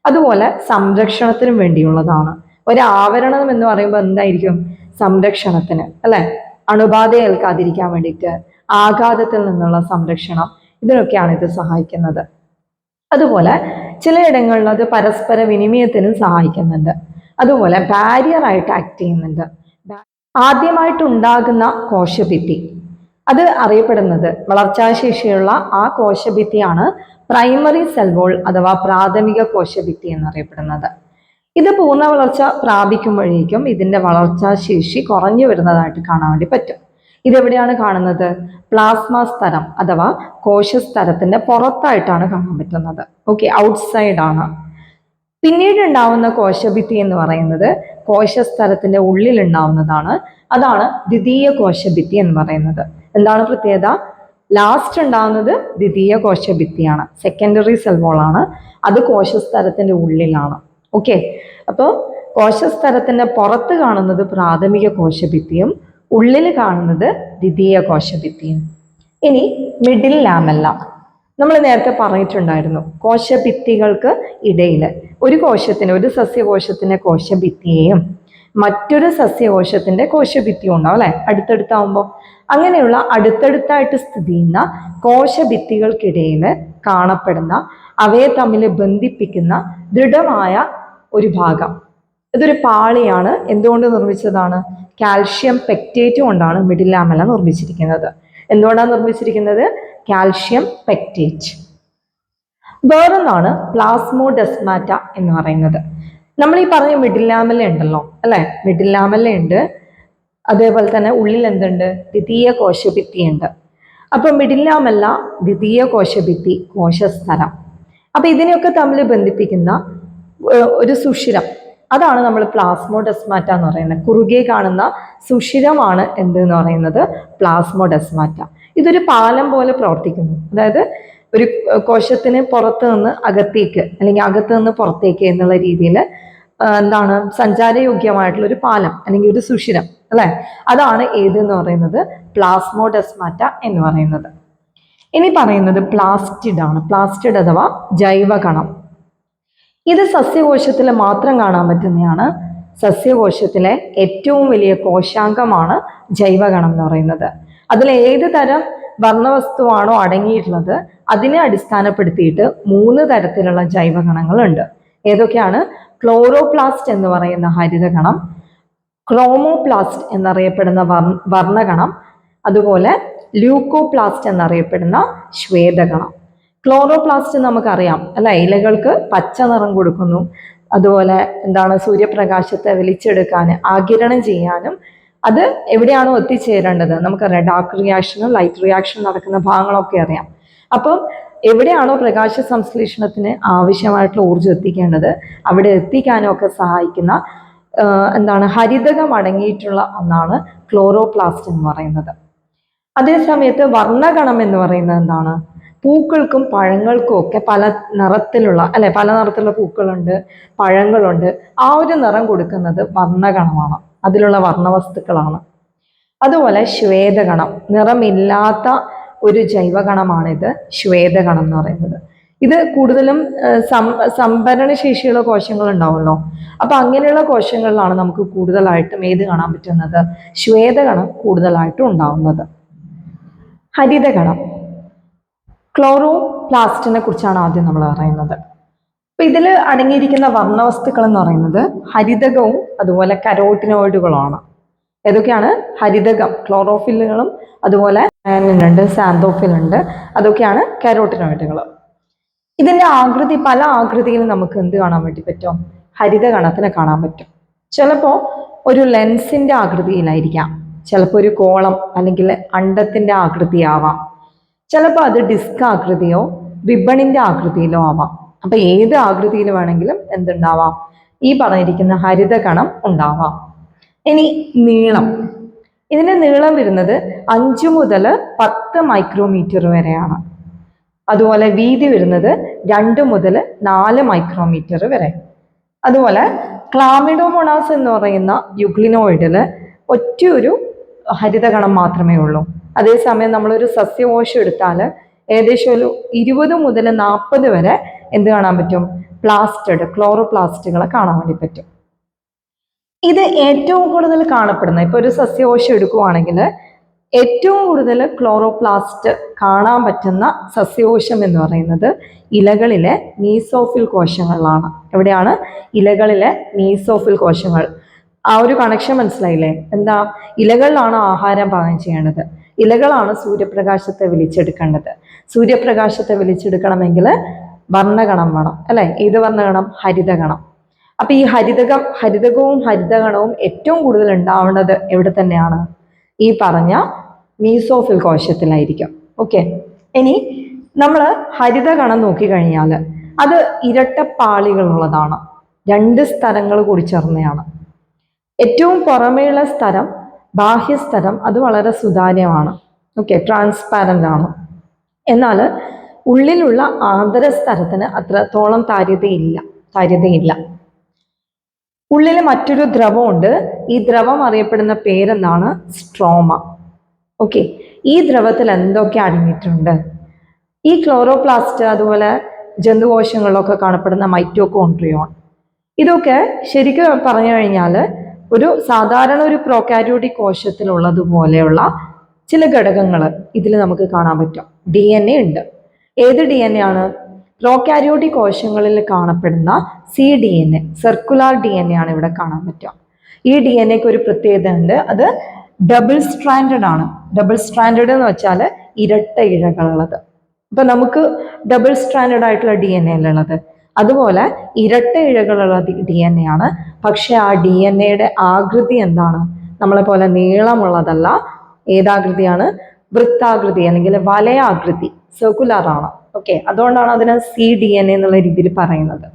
അതുപോലെ സംരക്ഷണത്തിനും വേണ്ടിയുള്ളതാണ്. ഒരു ആവരണം എന്ന് പറയുമ്പോൾ എന്തായിരിക്കും? സംരക്ഷണത്തിന് അല്ലെ, അണുബാധ ഏൽക്കാതിരിക്കാൻ വേണ്ടിയിട്ട്, ആഘാതത്തിൽ നിന്നുള്ള സംരക്ഷണം, ഇതിനൊക്കെയാണ് ഇത് സഹായിക്കുന്നത്. അതുപോലെ ചിലയിടങ്ങളിൽ അത് പരസ്പര വിനിമയത്തിനും സഹായിക്കുന്നുണ്ട്. അതുപോലെ ബാരിയർ ആയിട്ട് ആക്ട് ചെയ്യുന്നുണ്ട്. ആദ്യമായിട്ടുണ്ടാകുന്ന കോശഭിത്തി, അത് അറിയപ്പെടുന്നത് വളർച്ചാശേഷിയുള്ള ആ കോശഭിത്തിയാണ് പ്രൈമറി സെൽ വോൾ അഥവാ പ്രാഥമിക കോശഭിത്തി എന്നറിയപ്പെടുന്നത്. ഇത് പൂർണ്ണ വളർച്ച പ്രാപിക്കുമ്പോഴേക്കും ഇതിന്റെ വളർച്ചാശേഷി കുറഞ്ഞു വരുന്നതായിട്ട് കാണാൻ വേണ്ടി പറ്റും. ഇതെവിടെയാണ് കാണുന്നത്? പ്ലാസ്മ സ്തരം അഥവാ കോശസ്തരത്തിന്റെ പുറത്തായിട്ടാണ് കാണാൻ പറ്റുന്നത്. ഓക്കെ, ഔട്ട്സൈഡ് ആണ്. പിന്നീട് ഉണ്ടാവുന്ന കോശഭിത്തി എന്ന് പറയുന്നത് കോശസ്തരത്തിന്റെ ഉള്ളിൽ ഉണ്ടാവുന്നതാണ്. അതാണ് ദ്വിതീയ കോശഭിത്തി എന്ന് പറയുന്നത്. എന്താണ് പ്രത്യേകത? ലാസ്റ്റ് ഉണ്ടാവുന്നത് ദ്വിതീയ കോശഭിത്തിയാണ്, സെക്കൻഡറി സെൽ വോളാണ്. അത് കോശസ്തരത്തിന്റെ ഉള്ളിലാണ്. ഓക്കെ, അപ്പോൾ കോശസ്തരത്തിന്റെ പുറത്ത് കാണുന്നത് പ്രാഥമിക കോശഭിത്തിയും ഉള്ളിൽ കാണുന്നത് ദ്വിതീയ കോശഭിത്തിയും. ഇനി മിഡിൽ ലാമെല്ല. നമ്മൾ നേരത്തെ പറഞ്ഞിട്ടുണ്ടായിരുന്നു, കോശഭിത്തികൾക്ക് ഇടയിൽ ഒരു സസ്യകോശത്തിന്റെ കോശഭിത്തിയെയും മറ്റൊരു സസ്യകോശത്തിന്റെ കോശഭിത്തിയും ഉണ്ടാവും അല്ലെ, അടുത്തടുത്താവുമ്പോൾ. അങ്ങനെയുള്ള അടുത്തടുത്തായിട്ട് സ്ഥിതി ചെയ്യുന്ന കോശഭിത്തികൾക്കിടയിൽ കാണപ്പെടുന്ന, അവയെ തമ്മിൽ ബന്ധിപ്പിക്കുന്ന ദൃഢമായ ഒരു ഭാഗം, ഇതൊരു പാളിയാണ്. എന്തുകൊണ്ട് നിർമ്മിച്ചതാണ്? കാൽഷ്യം പെക്റ്റേറ്റ് കൊണ്ടാണ് മിഡിൽ ലാമെല്ല നിർമ്മിച്ചിരിക്കുന്നത്. എന്തുകൊണ്ടാണ് നിർമ്മിച്ചിരിക്കുന്നത്? കാൽഷ്യം പെക്റ്റേറ്റ്. വേറൊന്നാണ് പ്ലാസ്മോഡെസ്മാറ്റ എന്ന് പറയുന്നത്. നമ്മൾ ഈ പറഞ്ഞ മിഡിൽ ലാമെല്ല ഉണ്ടല്ലോ അല്ലെ, മിഡിൽ ലാമെല്ല ഉണ്ട്, അതേപോലെ തന്നെ ഉള്ളിൽ എന്തുണ്ട്? ദ്വിതീയ കോശഭിത്തി ഉണ്ട്. അപ്പൊ മിഡിൽ ലാമെല്ല, ദ്വിതീയ കോശഭിത്തി, കോശസ്തരം. അപ്പൊ ഇതിനെയൊക്കെ തമ്മിൽ ബന്ധിപ്പിക്കുന്ന ഒരു സുഷിരം, അതാണ് നമ്മൾ പ്ലാസ്മോഡെസ്മാറ്റ എന്ന് പറയുന്നത്. കുറുകെ കാണുന്ന സുഷിരമാണ് എന്തെന്ന് പറയുന്നത്? പ്ലാസ്മോഡെസ്മാറ്റ. ഇതൊരു പാലം പോലെ പ്രവർത്തിക്കുന്നു. അതായത് ഒരു കോശത്തിന് പുറത്ത് നിന്ന് അകത്തേക്ക് അല്ലെങ്കിൽ അകത്ത് നിന്ന് പുറത്തേക്ക് എന്നുള്ള രീതിയിൽ എന്താണ് സഞ്ചാരയോഗ്യമായിട്ടുള്ള ഒരു പാലം അല്ലെങ്കിൽ ഒരു സുഷിരം അല്ലെ, അതാണ് ഏതെന്ന് പറയുന്നത്? പ്ലാസ്മോഡെസ്മാറ്റ എന്ന് പറയുന്നത്. ഇനി പറയുന്നത് പ്ലാസ്റ്റിഡ് ആണ്. പ്ലാസ്റ്റിഡ് അഥവാ ജൈവകണം. ഇത് സസ്യകോശത്തിൽ മാത്രം കാണാൻ പറ്റുന്നതാണ്. സസ്യകോശത്തിലെ ഏറ്റവും വലിയ കോശാംഗമാണ് ജൈവകണം എന്ന് പറയുന്നത്. അതിൽ ഏത് തരം വർണ്ണവസ്തുവാണോ അടങ്ങിയിട്ടുള്ളത് അതിനെ അടിസ്ഥാനപ്പെടുത്തിയിട്ട് 3 തരത്തിലുള്ള ജൈവകണങ്ങളുണ്ട്. ഏതൊക്കെയാണ്? ക്ലോറോപ്ലാസ്റ്റ് എന്ന് പറയുന്ന ഹരിതകണം, ക്രോമോപ്ലാസ്റ്റ് എന്നറിയപ്പെടുന്ന വർണ്ണകണം, അതുപോലെ ല്യൂക്കോപ്ലാസ്റ്റ് എന്നറിയപ്പെടുന്ന ശ്വേതകണം. ക്ലോറോപ്ലാസ്റ്റ് നമുക്കറിയാം അല്ല, ഇലകൾക്ക് പച്ച നിറം കൊടുക്കുന്നു, അതുപോലെ എന്താണ് സൂര്യപ്രകാശത്തെ വലിച്ചെടുക്കാൻ, ആഗിരണം ചെയ്യാനും അത് എവിടെയാണോ എത്തിച്ചേരേണ്ടത് നമുക്കറിയാം. ഡാർക്ക് റിയാക്ഷനും ലൈറ്റ് റിയാക്ഷനും നടക്കുന്ന ഭാഗങ്ങളൊക്കെ അറിയാം. അപ്പം എവിടെയാണോ പ്രകാശ സംശ്ലേഷണത്തിന് ആവശ്യമായിട്ടുള്ള ഊർജ്ജം എത്തിക്കേണ്ടത് അവിടെ എത്തിക്കാനും ഒക്കെ സഹായിക്കുന്ന എന്താണ് ഹരിതകം അടങ്ങിയിട്ടുള്ള ഒന്നാണ് ക്ലോറോപ്ലാസ്റ്റ് എന്ന് പറയുന്നത്. അതേസമയത്ത് വർണ്ണകണം എന്ന് പറയുന്നത് എന്താണ്? പൂക്കൾക്കും പഴങ്ങൾക്കും ഒക്കെ പല നിറത്തിലുള്ള അല്ലെ, പല നിറത്തിലുള്ള പൂക്കളുണ്ട്, പഴങ്ങളുണ്ട്. ആ ഒരു നിറം കൊടുക്കുന്നത് വർണ്ണകണമാണ്, അതിലുള്ള വർണ്ണവസ്തുക്കളാണ്. അതുപോലെ ശ്വേതകണം, നിറമില്ലാത്ത ഒരു ജൈവകണമാണിത് ശ്വേതകണം എന്ന് പറയുന്നത്. ഇത് കൂടുതലും സംഭരണശേഷിയുള്ള കോശങ്ങൾ ഉണ്ടാവുമല്ലോ. അപ്പൊ അങ്ങനെയുള്ള കോശങ്ങളിലാണ് നമുക്ക് കൂടുതലായിട്ടും ഏത് കാണാൻ പറ്റുന്നത്? ശ്വേതകണം കൂടുതലായിട്ടും ഉണ്ടാവുന്നത്. ഹരിതകണം, ക്ലോറോപ്ലാസ്റ്റിനെ കുറിച്ചാണ് ആദ്യം നമ്മൾ പറയുന്നത്. അപ്പൊ ഇതിൽ അടങ്ങിയിരിക്കുന്ന വർണ്ണവസ്തുക്കൾ എന്ന് പറയുന്നത് ഹരിതകവും അതുപോലെ കരോട്ടിനോയിഡുകളുമാണ്. ഏതൊക്കെയാണ്? ഹരിതകം, ക്ലോറോഫില്ലുകളും അതുപോലെ ഉണ്ട്, സാന്തോഫിൽ ഉണ്ട്, അതൊക്കെയാണ് കരോട്ടിനോയിഡുകൾ. ഇതിന്റെ ആകൃതി, പല ആകൃതിയിൽ നമുക്ക് എന്ത് കാണാൻ വേണ്ടി പറ്റും? ഹരിതകണത്തിനെ കാണാൻ പറ്റും. ചിലപ്പോൾ ഒരു ലെൻസിന്റെ ആകൃതിയിലായിരിക്കാം, ചിലപ്പോൾ ഒരു കോളം അല്ലെങ്കിൽ അണ്ടത്തിന്റെ ആകൃതിയാവാം, ചിലപ്പോൾ അത് ഡിസ്ക് ആകൃതിയോ റിബണിന്റെ ആകൃതിയിലോ ആവാം. അപ്പൊ ഏത് ആകൃതിയിൽ വേണമെങ്കിലും എന്തുണ്ടാവാം? ഈ പറഞ്ഞിരിക്കുന്ന ഹരിതകണം ഉണ്ടാവാം. ഇനി നീളം, ഇതിന്റെ നീളം വരുന്നത് 5 മുതൽ 10 മൈക്രോമീറ്റർ വരെയാണ്. അതുപോലെ വീതി വരുന്നത് 2 മുതൽ 4 മൈക്രോമീറ്റർ വരെ. അതുപോലെ ക്ലാമിഡോമോണാസ് എന്ന് പറയുന്ന യുഗ്ലിനോയിഡില് ഒറ്റയൊരു ഹരിതകണം മാത്രമേ ഉള്ളൂ. അതേസമയം നമ്മളൊരു സസ്യകോശം എടുത്താൽ ഏകദേശം ഒരു 20 മുതൽ 40 വരെ എന്ത് കാണാൻ പറ്റും? പ്ലാസ്റ്റഡ്, ക്ലോറോപ്ലാസ്റ്റുകളെ കാണാൻ വേണ്ടി പറ്റും. ഇത് ഏറ്റവും കൂടുതൽ കാണപ്പെടുന്ന, ഇപ്പൊ ഒരു സസ്യകോശം എടുക്കുവാണെങ്കിൽ ഏറ്റവും കൂടുതൽ ക്ലോറോപ്ലാസ്റ്റ് കാണാൻ പറ്റുന്ന സസ്യകോശം എന്ന് പറയുന്നത് ഇലകളിലെ മീസോഫിൽ കോശങ്ങളിലാണ്. എവിടെയാണ്? ഇലകളിലെ മീസോഫിൽ കോശങ്ങൾ. ആ ഒരു കണക്ഷൻ മനസ്സിലായില്ലേ? എന്താ? ഇലകളിലാണ് ആഹാരം പാകം ചെയ്യേണ്ടത്, ഇലകളാണ് സൂര്യപ്രകാശത്തെ വലിച്ചെടുക്കേണ്ടത്. സൂര്യപ്രകാശത്തെ വലിച്ചെടുക്കണമെങ്കിൽ വർണ്ണകണം വേണം അല്ലെ. ഏത് വർണ്ണകണം? ഹരിതകണം. അപ്പൊ ഈ ഹരിതകവും ഹരിതകണവും ഏറ്റവും കൂടുതൽ ഉണ്ടാവുന്നത് എവിടെ തന്നെയാണ്? ഈ പറഞ്ഞ മീസോഫിൽ കോശത്തിലായിരിക്കും. ഓക്കെ, ഇനി നമ്മൾ ഹരിതകണം നോക്കിക്കഴിഞ്ഞാൽ അത് ഇരട്ടപ്പാളികളുള്ളതാണ്. രണ്ട് സ്ഥലങ്ങൾ കൂടി ചേർന്നതാണ്. ഏറ്റവും പുറമേയുള്ള സ്ഥലം, ബാഹ്യസ്ഥലം, അത് വളരെ സുതാര്യമാണ്, ഓക്കെ, ട്രാൻസ്പാരൻ്റ് ആണ്. എന്നാൽ ഉള്ളിലുള്ള ആന്തരസ്ഥലത്തിന് അത്രത്തോളം കാര്യതയില്ല. ഉള്ളിൽ മറ്റൊരു ദ്രവമുണ്ട്. ഈ ദ്രവം അറിയപ്പെടുന്ന പേരെന്താണ്? സ്ട്രോമ. ഓക്കെ, ഈ ദ്രവത്തിൽ എന്തൊക്കെ അടങ്ങിയിട്ടുണ്ട്? ഈ ക്ലോറോപ്ലാസ്റ്റ്, അതുപോലെ ജന്തുകോശങ്ങളിലൊക്കെ കാണപ്പെടുന്ന മൈറ്റോകോൺട്രിയോൺ, ഇതൊക്കെ ശരിക്കും പറഞ്ഞു കഴിഞ്ഞാൽ സാധാരണ ഒരു പ്രോകാരിയോട്ടിക് കോശത്തിലുള്ളതുപോലെയുള്ള ചില ഘടകങ്ങൾ ഇതിൽ നമുക്ക് കാണാൻ പറ്റും. DNA ഉണ്ട്. ഏത് DNA ആണ്? പ്രോകാരിയോട്ടിക് കോശങ്ങളിൽ കാണപ്പെടുന്ന cDNA, സർക്കുലാർ DNA ആണ് ഇവിടെ കാണാൻ പറ്റുക. ഈ DNAക്ക് ഒരു പ്രത്യേകത ഉണ്ട്, അത് ഡബിൾ സ്ട്രാൻഡഡ് ആണ്. ഡബിൾ സ്ട്രാൻഡഡ് എന്ന് വെച്ചാൽ ഇരട്ട ഇഴകളുള്ളത്. അപ്പൊ നമുക്ക് ഡബിൾ സ്ട്രാൻഡഡ് ആയിട്ടുള്ള DNA ഉള്ളത്, അതുപോലെ ഇരട്ട ഇഴകളുള്ള DNA ആണ്. പക്ഷെ ആ DNAയുടെ ആകൃതി എന്താണ്? നമ്മളെ പോലെ നീളമുള്ളതല്ല. ഏതാകൃതിയാണ്? വൃത്താകൃതി അല്ലെങ്കിൽ വലയാകൃതി, സർക്കുലർ ആണ്. ഓക്കെ, അതുകൊണ്ടാണ് അതിനെ cDNA എന്നുള്ള രീതിയിൽ പറയുന്നത്.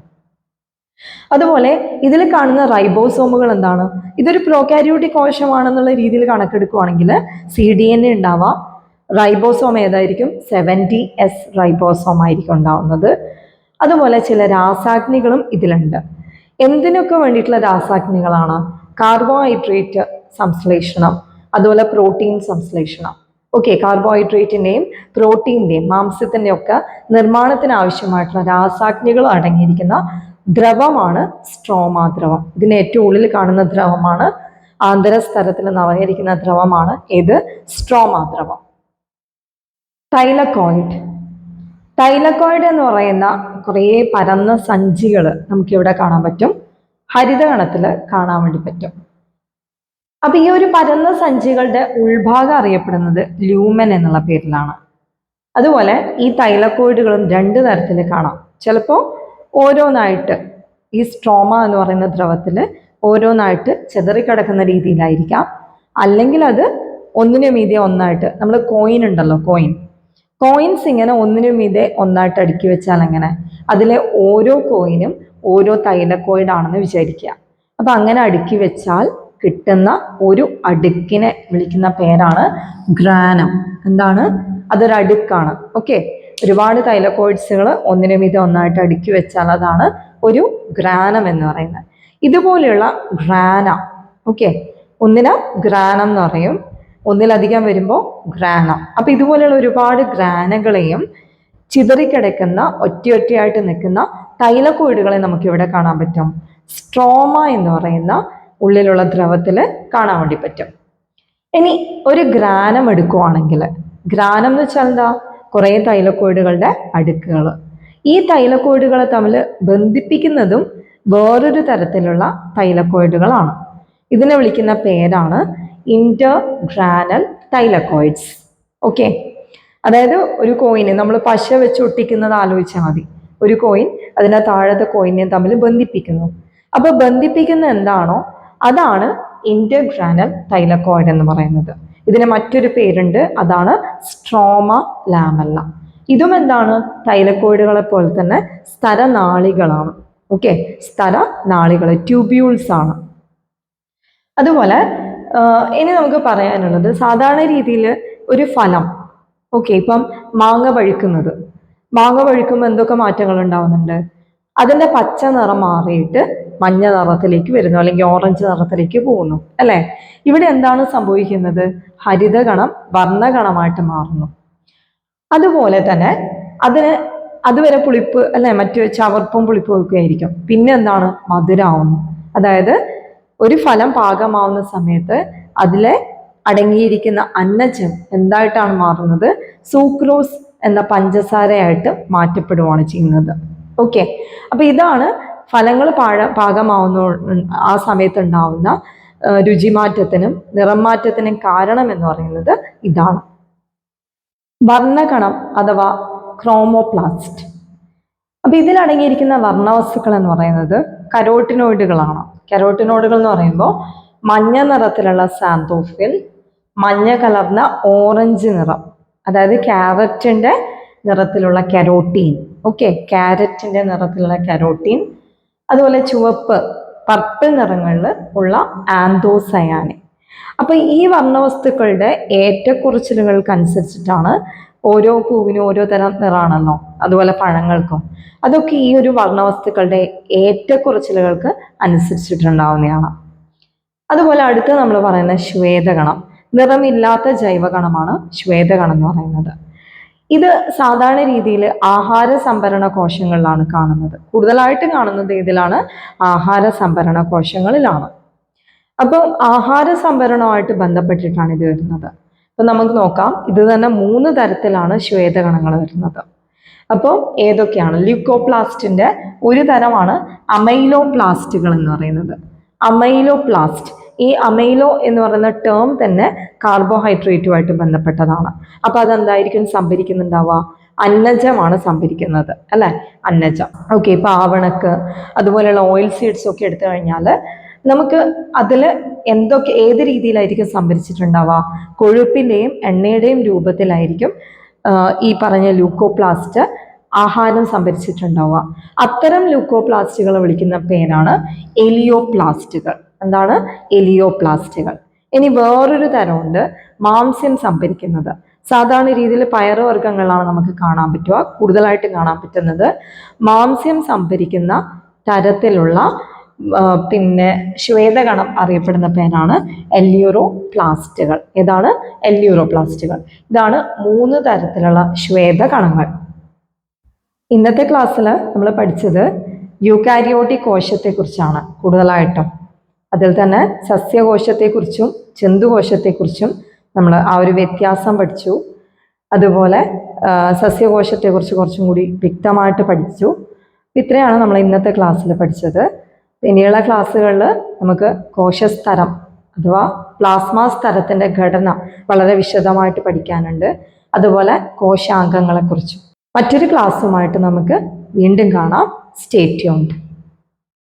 അതുപോലെ ഇതിൽ കാണുന്ന റൈബോസോമുകൾ എന്താണ്? ഇതൊരു പ്രോകാരിയോട്ടിക് കോശമാണെന്നുള്ള രീതിയിൽ കണക്കെടുക്കുകയാണെങ്കിൽ cDNA ഉണ്ടാവാം. റൈബോസോം ഏതായിരിക്കും? 70S റൈബോസോം ആയിരിക്കും ഉണ്ടാവുന്നത്. അതുപോലെ ചില രാസാഗ്നികളും ഇതിലുണ്ട്. എന്തിനൊക്കെ വേണ്ടിയിട്ടുള്ള രാസാഗ്നികളാണ്? കാർബോഹൈഡ്രേറ്റ് സംശ്ലേഷണം, അതുപോലെ പ്രോട്ടീൻ സംശ്ലേഷണം. ഓക്കെ, കാർബോഹൈഡ്രേറ്റിൻ്റെയും പ്രോട്ടീൻ്റെയും മാംസത്തിൻ്റെ ഒക്കെ നിർമ്മാണത്തിന് ആവശ്യമായിട്ടുള്ള രാസാഗ്നികൾ അടങ്ങിയിരിക്കുന്ന ദ്രവമാണ് സ്ട്രോമ ദ്രവം. ഇതിന് ഏറ്റവും ഉള്ളിൽ കാണുന്ന ദ്രവമാണ്, ആന്തരസ്തരത്തിൽ നിറഞ്ഞിരിക്കുന്ന ദ്രവമാണ് ഏത്? സ്ട്രോമ ദ്രവം. തൈലക്കോയിഡ് എന്ന് പറയുന്ന കുറേ പരന്ന സഞ്ചികൾ നമുക്കിവിടെ കാണാൻ പറ്റും. ഹരിതകണത്തിൽ കാണാൻ വേണ്ടി പറ്റും. അപ്പൊ ഈ ഒരു പരന്ന സഞ്ചികളുടെ ഉൾഭാഗം അറിയപ്പെടുന്നത് ലൂമൻ എന്നുള്ള പേരിലാണ്. അതുപോലെ ഈ തൈലക്കോയിഡുകളും രണ്ട് തരത്തിൽ കാണാം. ചിലപ്പോൾ ഓരോന്നായിട്ട് ഈ സ്ട്രോമ എന്ന് പറയുന്ന ദ്രവത്തിൽ ഓരോന്നായിട്ട് ചെതറിക്കിടക്കുന്ന രീതിയിലായിരിക്കാം, അല്ലെങ്കിൽ അത് ഒന്നിനു മീതെ ഒന്നായിട്ട്, നമ്മൾ കോയിൻ ഉണ്ടല്ലോ, കോയിൻസ് ഇങ്ങനെ ഒന്നിനു മീതെ ഒന്നായിട്ട് അടുക്കി വെച്ചാൽ എങ്ങനെ? അതിലെ ഓരോ കോയിനും ഓരോ തൈലക്കോയിഡ് ആണെന്ന് വിചാരിക്കുക. അപ്പൊ അങ്ങനെ അടുക്കി വെച്ചാൽ കിട്ടുന്ന ഒരു അടുക്കിനെ വിളിക്കുന്ന പേരാണ് ഗ്രാനം. എന്താണ്? അതൊരു അടുക്കാണ്. ഓക്കെ, ഒരുപാട് തൈലക്കോയിഡ്സുകൾ ഒന്നിനു മീതെ ഒന്നായിട്ട് അടുക്കി വെച്ചാൽ അതാണ് ഒരു ഗ്രാനം എന്ന് പറയുന്നത്. ഇതുപോലെയുള്ള ഗ്രാന, ഓക്കെ, ഒന്നിന് ഗ്രാനം എന്ന് പറയും, ഒന്നിലധികം വരുമ്പോൾ ഗ്രാന. അപ്പൊ ഇതുപോലെയുള്ള ഒരുപാട് ഗ്രാനകളെയും ചിതറിക്കിടക്കുന്ന ഒറ്റയായിട്ട് നിൽക്കുന്ന തൈലക്കോയിഡുകളെ നമുക്ക് ഇവിടെ കാണാൻ പറ്റും. സ്ട്രോമ എന്ന് പറയുന്ന ഉള്ളിലുള്ള ദ്രവത്തിൽ കാണാൻ വേണ്ടി പറ്റും. ഇനി ഒരു ഗ്രാനം എടുക്കുവാണെങ്കിൽ, ഗ്രാനം എന്ന് വെച്ചാൽ എന്താ? കുറേ തൈലക്കോയിഡുകളുടെ അടുക്കുകൾ. ഈ തൈലക്കോയിഡുകളെ തമ്മിൽ ബന്ധിപ്പിക്കുന്നതും വേറൊരു തരത്തിലുള്ള തൈലക്കോയിഡുകളാണ്. ഇതിനെ വിളിക്കുന്ന പേരാണ് ഇന്റർഗ്രാനൽ തൈലക്കോയിഡ്സ്. ഓക്കെ, അതായത് ഒരു കോയിന് നമ്മൾ പശ വെച്ച് ഒട്ടിക്കുന്നത് ആലോചിച്ചാൽ മതി. ഒരു കോയിൻ അതിനെ താഴത്തെ കോയിനെ തമ്മിൽ ബന്ധിപ്പിക്കുന്നു. അപ്പൊ ബന്ധിപ്പിക്കുന്ന എന്താണോ അതാണ് ഇന്റർഗ്രാനൽ തൈലക്കോയിഡ് എന്ന് പറയുന്നത്. ഇതിന് മറ്റൊരു പേരുണ്ട്, അതാണ് സ്ട്രോമ ലാമെല്ല. ഇതും എന്താണ്? തൈലക്കോയിഡുകളെ പോലെ തന്നെ സ്തരനാളികളാണ്. ഓക്കെ, സ്തരനാളികൾ, ട്യൂബ്യൂൾസ് ആണ്. അതുപോലെ ഇനി നമുക്ക് പറയാനുള്ളത്, സാധാരണ രീതിയിൽ ഒരു ഫലം, ഓക്കെ, ഇപ്പം മാങ്ങ പഴുക്കുമ്പോൾ എന്തൊക്കെ മാറ്റങ്ങൾ ഉണ്ടാവുന്നുണ്ട്? അതിൻ്റെ പച്ച നിറം മാറിയിട്ട് മഞ്ഞ നിറത്തിലേക്ക് വരുന്നു, അല്ലെങ്കിൽ ഓറഞ്ച് നിറത്തിലേക്ക് പോകുന്നു, അല്ലേ? ഇവിടെ എന്താണ് സംഭവിക്കുന്നത്? ഹരിതകണം വർണ്ണകണമായിട്ട് മാറുന്നു. അതുപോലെ തന്നെ അതിന് അതുവരെ പുളിപ്പ്, അല്ലെ, മറ്റു ചവർപ്പും പുളിപ്പും ഒക്കെ ആയിരിക്കും. പിന്നെ എന്താണ്? മധുരമാവുന്നു. അതായത് ഒരു ഫലം പാകമാവുന്ന സമയത്ത് അതിലെ അടങ്ങിയിരിക്കുന്ന അന്നജം എന്തായിട്ടാണ് മാറുന്നത്? സൂക്രോസ് എന്ന പഞ്ചസാരയായിട്ട് മാറ്റപ്പെടുകയാണ് ചെയ്യുന്നത്. ഓക്കെ, അപ്പൊ ഇതാണ് ഫലങ്ങൾ പാകമാവുന്ന ആ സമയത്ത് ഉണ്ടാവുന്ന രുചിമാറ്റത്തിനും നിറം മാറ്റത്തിനും കാരണം എന്ന് പറയുന്നത് ഇതാണ്. വർണ്ണകണം അഥവാ ക്രോമോപ്ലാസ്റ്റ്. അപ്പൊ ഇതിലടങ്ങിയിരിക്കുന്ന വർണ്ണവസ്തുക്കൾ എന്ന് പറയുന്നത് കരോട്ടിനോയിഡുകളാണ്. കരോട്ടിനോയിഡുകൾ എന്ന് പറയുമ്പോൾ മഞ്ഞ നിറത്തിലുള്ള സാന്തോഫിൽ, മഞ്ഞ കലർന്ന ഓറഞ്ച് നിറം, അതായത് ക്യാരറ്റിന്റെ നിറത്തിലുള്ള കരോട്ടീൻ. ഓക്കെ, ക്യാരറ്റിന്റെ നിറത്തിലുള്ള കരോട്ടീൻ, അതുപോലെ ചുവപ്പ്, പർപ്പിൾ നിറങ്ങളിൽ ഉള്ള ആന്തോസയാനിൻ. അപ്പൊ ഈ വർണ്ണവസ്തുക്കളുടെ ഏറ്റക്കുറച്ചിലുകൾക്കനുസരിച്ചിട്ടാണ് ഓരോ പൂവിനും ഓരോ തരം നിറാണല്ലോ, അതുപോലെ പഴങ്ങൾക്കും. അതൊക്കെ ഈ ഒരു വർണ്ണവസ്തുക്കളുടെ ഏറ്റക്കുറച്ചിലുകൾക്ക് അനുസരിച്ചിട്ടുണ്ടാവുന്നതാണ്. അതുപോലെ അടുത്ത് നമ്മൾ പറയുന്ന ശ്വേതകണം, നിറമില്ലാത്ത ജൈവകണമാണ് ശ്വേതകണം എന്ന് പറയുന്നത്. ഇത് സാധാരണ രീതിയിൽ ആഹാര സംഭരണ കോശങ്ങളിലാണ് കാണുന്നത്. കൂടുതലായിട്ട് കാണുന്നത് ഇതിലാണ്, ആഹാര സംഭരണ കോശങ്ങളിലാണ്. അപ്പം ആഹാര സംഭരണവുമായിട്ട് ബന്ധപ്പെട്ടിട്ടാണ് ഇത് വരുന്നത്. അപ്പൊ നമുക്ക് നോക്കാം, ഇത് തന്നെ 3 തരത്തിലാണ് ശ്വേതകണങ്ങൾ വരുന്നത്. അപ്പോൾ ഏതൊക്കെയാണ്? ല്യൂക്കോപ്ലാസ്റ്റിന്റെ ഒരു തരമാണ് അമൈലോപ്ലാസ്റ്റുകൾ എന്ന് പറയുന്നത്. അമൈലോപ്ലാസ്റ്റ്, ഈ അമൈലോ എന്ന് പറയുന്ന ടേം തന്നെ കാർബോഹൈഡ്രേറ്റുമായിട്ട് ബന്ധപ്പെട്ടതാണ്. അപ്പൊ അതെന്തായിരിക്കും സംഭരിക്കുന്നുണ്ടാവുക? അന്നജമാണ് സംഭരിക്കുന്നത്, അല്ലെ? അന്നജം. ഓക്കെ, ഇപ്പൊ ആവണക്ക് അതുപോലെയുള്ള ഓയിൽ സീഡ്സ് ഒക്കെ എടുത്തു കഴിഞ്ഞാൽ നമുക്ക് അതിൽ എന്തൊക്കെ ഏത് രീതിയിലായിരിക്കും സംഭരിച്ചിട്ടുണ്ടാവുക? കൊഴുപ്പിന്റെയും എണ്ണയുടെയും രൂപത്തിലായിരിക്കും ഈ പറഞ്ഞ ലൂക്കോപ്ലാസ്റ്റ് ആഹാരം സംഭരിച്ചിട്ടുണ്ടാവുക. അത്തരം ലൂക്കോപ്ലാസ്റ്റുകളെ വിളിക്കുന്ന പേരാണ് എലിയോപ്ലാസ്റ്റുകൾ. എന്താണ്? എലിയോപ്ലാസ്റ്റുകൾ. ഇനി വേറൊരു തരമുണ്ട് മാംസ്യം സംഭരിക്കുന്നത്. സാധാരണ രീതിയിൽ പയറുവർഗ്ഗങ്ങളാണ് നമുക്ക് കാണാൻ പറ്റുക, കൂടുതലായിട്ട് കാണാൻ പറ്റുന്നത്. മാംസ്യം സംഭരിക്കുന്ന തരത്തിലുള്ള പിന്നെ ശ്വേതകണം അറിയപ്പെടുന്ന പേരാണ് എല്യൂറോപ്ലാസ്റ്റുകൾ. ഏതാണ്? എല്യൂറോപ്ലാസ്റ്റുകൾ. ഇതാണ് 3 തരത്തിലുള്ള ശ്വേതകണങ്ങൾ. ഇന്നത്തെ ക്ലാസ്സിൽ നമ്മൾ പഠിച്ചത് യൂക്കാരിയോട്ടിക് കോശത്തെക്കുറിച്ചാണ് കൂടുതലായിട്ടും. അതിൽ തന്നെ സസ്യകോശത്തെക്കുറിച്ചും ജന്തുകോശത്തെക്കുറിച്ചും നമ്മൾ ആ ഒരു വ്യത്യാസം പഠിച്ചു. അതുപോലെ സസ്യകോശത്തെക്കുറിച്ച് കുറച്ചും കൂടി വ്യക്തമായിട്ട് പഠിച്ചു. ഇത്രയാണ് നമ്മൾ ഇന്നത്തെ ക്ലാസ്സിൽ പഠിച്ചത്. ഇനിയുള്ള ക്ലാസ്സുകളിൽ നമുക്ക് കോശസ്തരം അഥവാ പ്ലാസ്മ സ്തരത്തിൻ്റെ ഘടന വളരെ വിശദമായിട്ട് പഠിക്കാനുണ്ട്. അതുപോലെ കോശാംഗങ്ങളെക്കുറിച്ചും. മറ്റൊരു ക്ലാസ്സുമായിട്ട് നമുക്ക് വീണ്ടും കാണാം. Stay tuned.